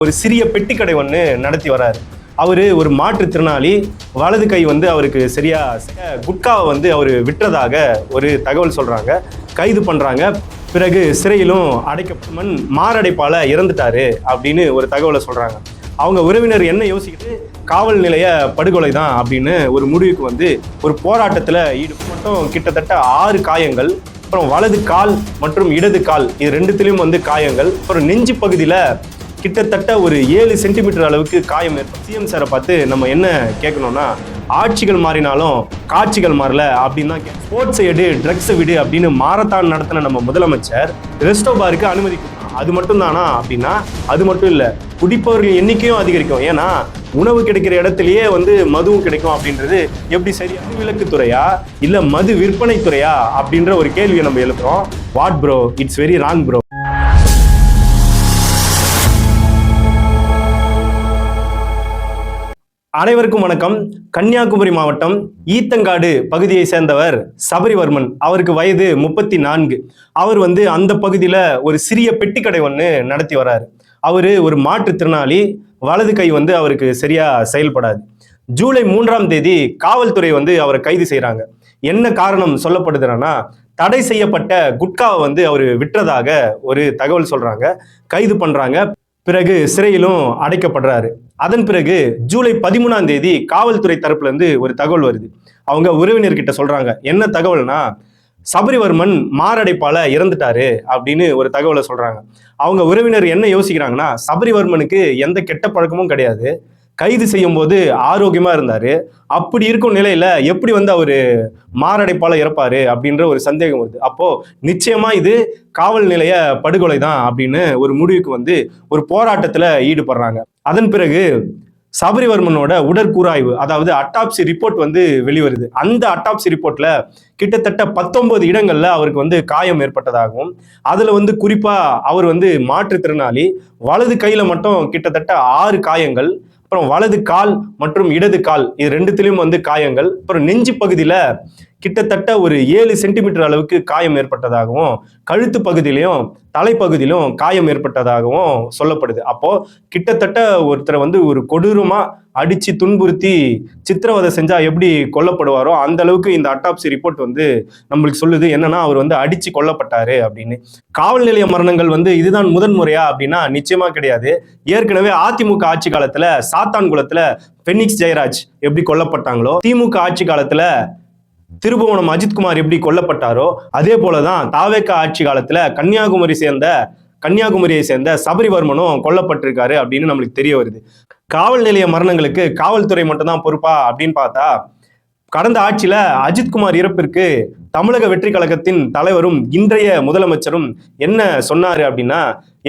ஒரு சிறிய பெட்டி கடை ஒன்று நடத்தி வராரு. அவரு ஒரு மாற்றுத்திறனாளி. வலது கை அவருக்கு சரியா குட்காவை அவர் விற்றதாக ஒரு தகவல் சொல்றாங்க. கைது பண்றாங்க. பிறகு சிறையிலும் அடைக்கப்பட்ட மாரடைப்பால இறந்துட்டாரு அப்படின்னு ஒரு தகவலை சொல்றாங்க. அவங்க உறவினர் என்ன யோசிக்கிட்டு காவல் நிலைய படுகொலை தான் அப்படின்னு ஒரு முடிவுக்கு ஒரு போராட்டத்தில் ஈடுபட்டும். கிட்டத்தட்ட 6 காயங்கள். அப்புறம் வலது கால் மற்றும் இடது கால் இது ரெண்டுத்திலையும் காயங்கள். அப்புறம் நெஞ்சு பகுதியில் கிட்டத்தட்ட ஒரு 7 சென்டிமீட்டர் அளவுக்கு காயம் ஏற்படும். சிஎம் சாரை பார்த்து நம்ம என்ன கேட்கணும்னா, ஆட்சிகள் மாறினாலும் காட்சிகள் மாறல அப்படின்னு தான். ஸ்போர்ட்ஸை எடு, ட்ரக்ஸை விடு அப்படின்னு மாரத்தான் நடத்தின நம்ம முதலமைச்சர் ரெஸ்டோ பாருக்கு அனுமதி கொடுக்கணும். அது மட்டும் தானா அப்படின்னா அது மட்டும் இல்லை, குடிப்பவர்கள் எண்ணிக்கையும் அதிகரிக்கும். ஏன்னா உணவு கிடைக்கிற இடத்துலயே மதுவும் கிடைக்கும் அப்படின்றது எப்படி சரி? விலக்கு துறையா இல்ல மது விற்பனை துறையா அப்படின்ற ஒரு கேள்வியை நம்ம எழுப்புறோம். What bro, it's very wrong bro. அனைவருக்கும் வணக்கம். கன்னியாகுமரி மாவட்டம் ஈத்தங்காடு பகுதியை சேர்ந்தவர் சபரிவர்மன். அவருக்கு வயது 34. அவர் அந்த பகுதியில் ஒரு சிறிய பெட்டி கடை ஒன்று நடத்தி வராரு. அவரு ஒரு மாற்றுத்திறனாளி. வலது கை அவருக்கு சரியா செயல்படாது. ஜூலை 3ஆம் தேதி காவல்துறை அவரை கைது செய்யறாங்க. என்ன காரணம் சொல்லப்படுதுன்னா, தடை செய்யப்பட்ட குட்காவை அவர் விற்றதாக ஒரு தகவல் சொல்றாங்க. கைது பண்றாங்க. பிறகு சிறையிலும் அடைக்கப்படுறாரு. அதன் பிறகு ஜூலை 13ஆம் தேதி காவல்துறை தரப்புல இருந்து ஒரு தகவல் வருது. அவங்க உறவினர்கிட்ட சொல்றாங்க. என்ன தகவல்னா, சபரிவர்மன் மாரடைப்பால இறந்துட்டாரு அப்படின்னு ஒரு தகவலை சொல்றாங்க. அவங்க உறவினர் என்ன யோசிக்கிறாங்கன்னா, சபரிவர்மனுக்கு எந்த கெட்ட பழக்கமும் கிடையாது. கைது செய்யும் போது ஆரோக்கியமா இருந்தாரு. அப்படி இருக்கும் நிலையில எப்படி அவரு மாரடைப்பால இறப்பாரு அப்படின்ற ஒரு சந்தேகம் வருது. அப்போ நிச்சயமா இது காவல் நிலைய படுகொலை தான் அப்படின்னு ஒரு முடிவுக்கு ஒரு போராட்டத்துல ஈடுபடுறாங்க. அதன் பிறகு சபரிவர்மனோட உடற்கூறாய்வு, அதாவது அட்டாப்சி ரிப்போர்ட் வெளிவருது. அந்த அட்டாப்சி ரிப்போர்ட்ல கிட்டத்தட்ட 19 இடங்கள்ல அவருக்கு காயம் ஏற்பட்டதாகவும், அதுல குறிப்பா அவர் மாற்றுத்திறனாளி. வலது கையில மட்டும் கிட்டத்தட்ட 6 காயங்கள். அப்புறம் வலது கால் மற்றும் இடது கால் இது ரெண்டுத்திலையும் காயங்கள். அப்புறம் நெஞ்சு பகுதியில கிட்டத்தட்ட ஒரு 7 சென்டிமீட்டர் அளவுக்கு காயம் ஏற்பட்டதாகவும், கழுத்து பகுதியிலையும் தலைப்பகுதியிலும் காயம் ஏற்பட்டதாகவும் சொல்லப்படுது. அப்போ கிட்டத்தட்ட ஒருத்தரை ஒரு கொடூரமா அடிச்சு துன்புறுத்தி சித்திரவதை செஞ்சா எப்படி கொல்லப்படுவாரோ அந்த அளவுக்கு இந்த அட்டாப்சி ரிப்போர்ட் நம்மளுக்கு சொல்லுது. என்னன்னா, அவர் அடிச்சு கொல்லப்பட்டாரு அப்படின்னு. காவல் நிலைய மரணங்கள் இதுதான் முதன்முறையா அப்படின்னா நிச்சயமா கிடையாது. ஏற்கனவே அதிமுக ஆட்சி காலத்துல சாத்தான்குளத்துல பெனிக்ஸ் ஜெயராஜ் எப்படி கொல்லப்பட்டாங்களோ, திமுக ஆட்சி காலத்துல திருபுவனம் அஜித்குமார் எப்படி கொல்லப்பட்டாரோ, அதே போலதான் தாவேக ஆட்சி காலத்துல கன்னியாகுமரியை சேர்ந்த சபரிவர்மனும் கொல்லப்பட்டிருக்காரு அப்படின்னு நம்மளுக்கு தெரிய வருது. காவல் நிலைய மரணங்களுக்கு காவல்துறை மட்டும் தான் பொறுப்பா அப்படின்னு பார்த்தா, கடந்த ஆட்சியில அஜித்குமார் இறப்பிற்கு தமிழக வெற்றி கழகத்தின் தலைவரும் இன்றைய முதலமைச்சரும் என்ன சொன்னாரு அப்படின்னா,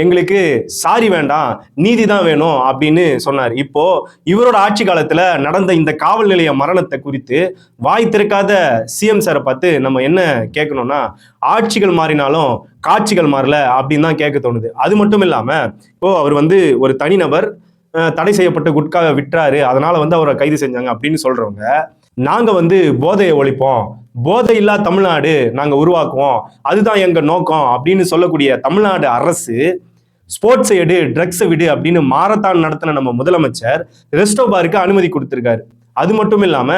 எங்களுக்கு சாரி வேண்டாம், நீதி தான் வேணும் அப்படின்னு சொன்னார். இப்போ இவரோட ஆட்சி காலத்துல நடந்த இந்த காவல் நிலைய மரணத்தை குறித்து வாய் திறக்காத சிஎம் சாரை பார்த்து நம்ம என்ன கேட்கணும்னா, ஆட்சிகள் மாறினாலும் காட்சிகள் மாறல அப்படின்னு தான் கேட்க தோணுது. அது மட்டும் இல்லாம இப்போ அவர் ஒரு தனிநபர் தடை செய்யப்பட்ட குட்காவை விற்றாரு, அதனால அவரை கைது செஞ்சாங்க அப்படின்னு சொல்றவங்க, நாங்க போதையை ஒழிப்போம், போதை இல்லா தமிழ்நாடு நாங்க உருவாக்குவோம், அதுதான் எங்க நோக்கம் அப்படின்னு சொல்லக்கூடிய தமிழ்நாடு அரசு ஸ்போர்ட்ஸை எடு, ட்ரக்ஸை விடு அப்படின்னு மாரத்தான் நடத்தின நம்ம முதலமைச்சர் ரெஸ்டோ பாருக்கு அனுமதி கொடுத்திருக்காரு. அது மட்டும் இல்லாம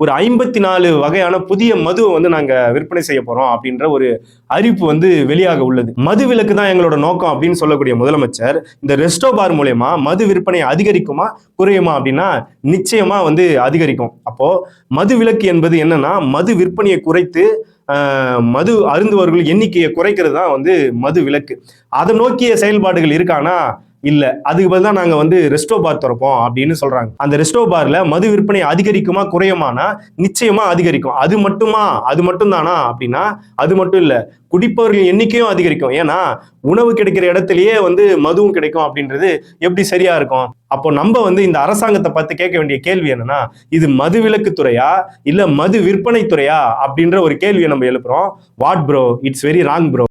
ஒரு 54 வகையான புதிய மதுவை நாங்க விற்பனை செய்ய போறோம் அப்படின்ற ஒரு அறிவிப்பு வெளியாக உள்ளது. மது விலக்கு தான் எங்களோட நோக்கம் அப்படின்னு சொல்லக்கூடிய முதலமைச்சர் இந்த ரெஸ்டோ பார் மூலமா மது விற்பனை அதிகரிக்குமா குறையுமா அப்படின்னா நிச்சயமா அதிகரிக்கும். அப்போ மது விலக்கு என்பது என்னன்னா, மது விற்பனையை குறைத்து மது அருந்துவர்கள் எண்ணிக்கையை குறைக்கிறது தான் மது விலக்கு. அதை நோக்கிய செயல்பாடுகள் இருக்கானா இல்ல, அதுக்கு பதில் தான் நாங்க ரெஸ்டோ பார் திறப்போம் அப்படின்னு சொல்றாங்க. அந்த ரெஸ்டோ பார்ல மது விற்பனை அதிகரிக்குமா குறையுமானா நிச்சயமா அதிகரிக்கும். அது மட்டும் தானா அப்படின்னா அது மட்டும் இல்ல, குடிப்பவர்கள் எண்ணிக்கையும் அதிகரிக்கும். ஏன்னா உணவு கிடைக்கிற இடத்துலயே மதுவும் கிடைக்கும் அப்படின்றது எப்படி சரியா இருக்கும்? அப்போ நம்ம இந்த அரசாங்கத்தை பார்த்து கேட்க வேண்டிய கேள்வி என்னன்னா, இது மது விலக்கு துறையா இல்ல மது விற்பனை துறையா அப்படின்ற ஒரு கேள்வியை நம்ம எழுப்புறோம். What bro, it's very wrong bro.